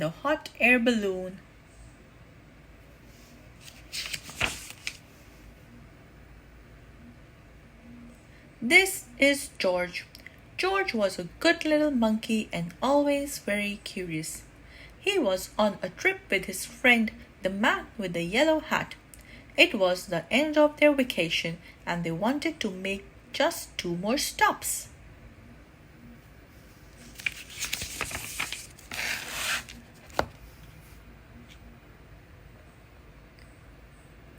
the hot air balloon. This is George. George was a good little monkey and always very curious. He was on a trip with his friend, the man with the yellow hat. It was the end of their vacation and they wanted to make just 2 more stops.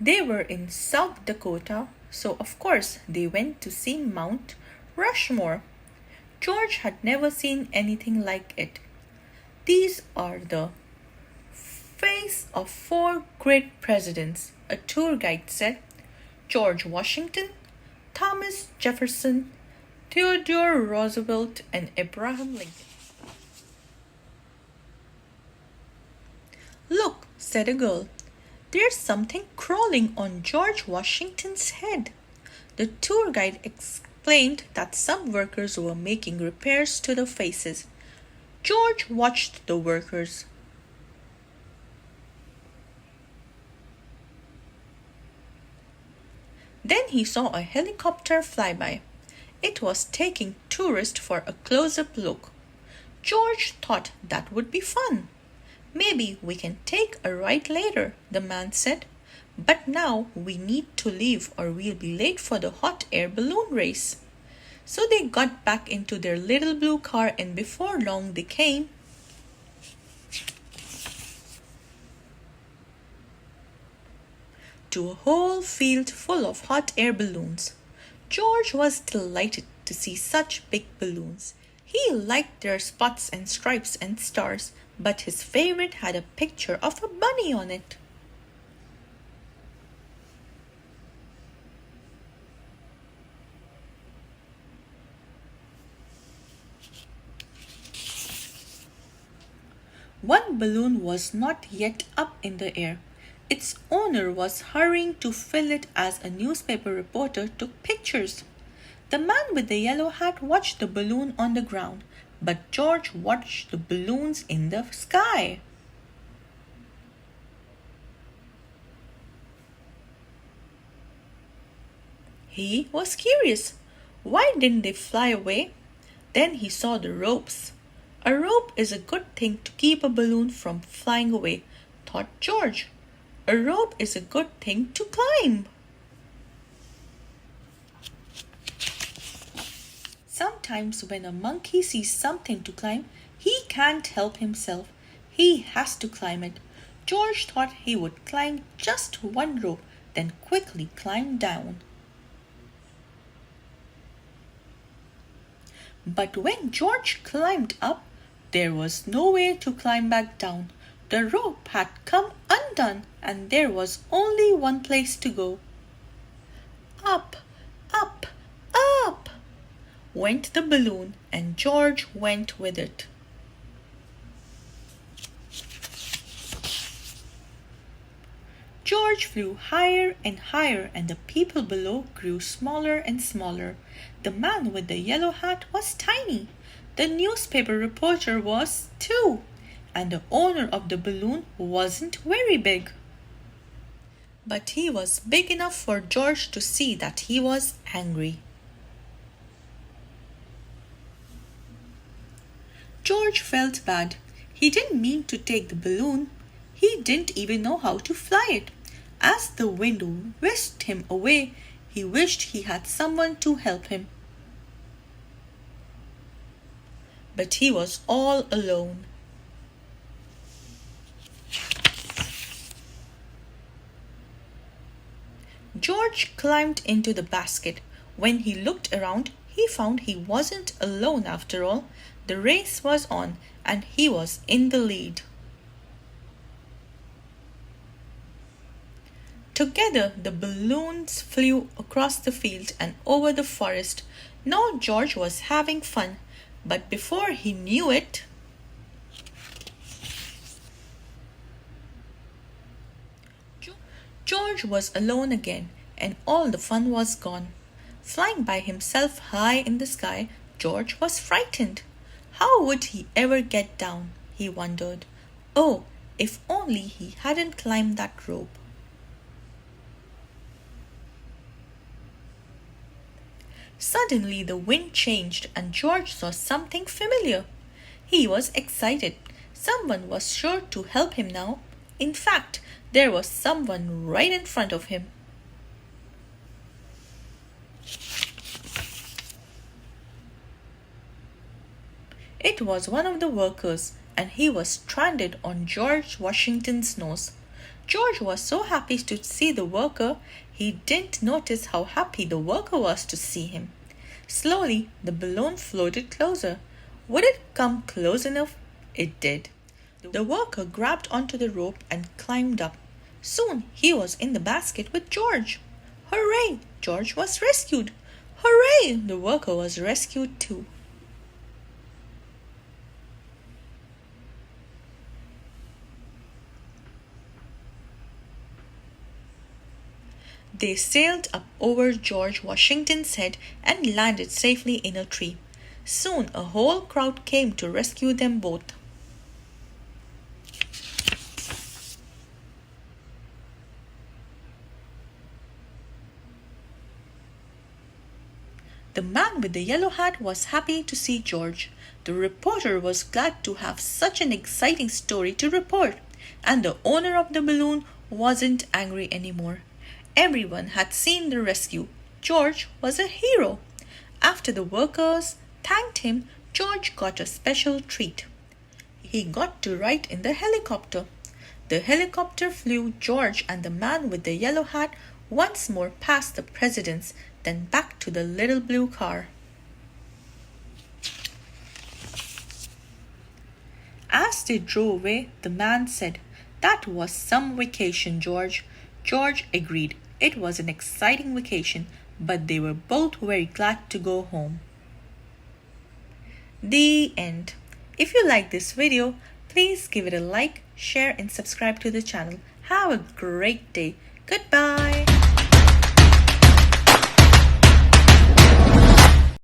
They were in South Dakota, so of course they went to see Mount Rushmore. George had never seen anything like it. These are the face of 4 great presidents, a tour guide said. George Washington, Thomas Jefferson, Theodore Roosevelt, and Abraham Lincoln. Look, said a girl. There's something crawling on George Washington's head. The tour guide explained that some workers were making repairs to the faces. George watched the workers. Then he saw a helicopter fly by. It was taking tourists for a close-up look. George thought that would be fun. Maybe we can take a ride later, the man said. But now we need to leave or we'll be late for the hot air balloon race. So they got back into their little blue car and before long they came to a whole field full of hot air balloons. George was delighted to see such big balloons. He liked their spots and stripes and stars, but his favorite had a picture of a bunny on it. One balloon was not yet up in the air. Its owner was hurrying to fill it as a newspaper reporter took pictures. The man with the yellow hat watched the balloon on the ground, but George watched the balloons in the sky. He was curious. Why didn't they fly away? Then he saw the ropes. A rope is a good thing to keep a balloon from flying away, thought George. A rope is a good thing to climb. Sometimes when a monkey sees something to climb, he can't help himself. He has to climb it. George thought he would climb just one rope, then quickly climb down. But when George climbed up, there was no way to climb back down. The rope had come undone and there was only one place to go. Up, up, up went the balloon and George went with it. George flew higher and higher and the people below grew smaller and smaller. The man with the yellow hat was tiny. The newspaper reporter was too. And the owner of the balloon wasn't very big. But he was big enough for George to see that he was angry. George felt bad. He didn't mean to take the balloon. He didn't even know how to fly it. As the wind whisked him away, he wished he had someone to help him. But he was all alone. George climbed into the basket. When he looked around, he found he wasn't alone after all. The race was on, and he was in the lead. Together, the balloons flew across the field and over the forest. Now George was having fun, but before he knew it, George was alone again, and all the fun was gone. Flying by himself high in the sky, George was frightened. How would he ever get down? He wondered. Oh, if only he hadn't climbed that rope. Suddenly the wind changed and George saw something familiar. He was excited. Someone was sure to help him now. In fact, there was someone right in front of him. It was one of the workers, and he was stranded on George Washington's nose. George was so happy to see the worker, he didn't notice how happy the worker was to see him. Slowly, the balloon floated closer. Would it come close enough? It did. The worker grabbed onto the rope and climbed up. Soon he was in the basket with George. Hooray! George was rescued. Hooray! The worker was rescued too. They sailed up over George Washington's head and landed safely in a tree. Soon a whole crowd came to rescue them both. The man with the yellow hat was happy to see George. The reporter was glad to have such an exciting story to report, and the owner of the balloon wasn't angry anymore. Everyone had seen the rescue. George was a hero. After the workers thanked him, George got a special treat. He got to ride in the helicopter. The helicopter flew George and the man with the yellow hat once more past the presidents, then back to the little blue car. As they drove away, the man said, "That was some vacation, George." George agreed. It was an exciting vacation, but they were both very glad to go home. The end. If you like this video, please give it a like, share and subscribe to the channel. Have a great day. Goodbye.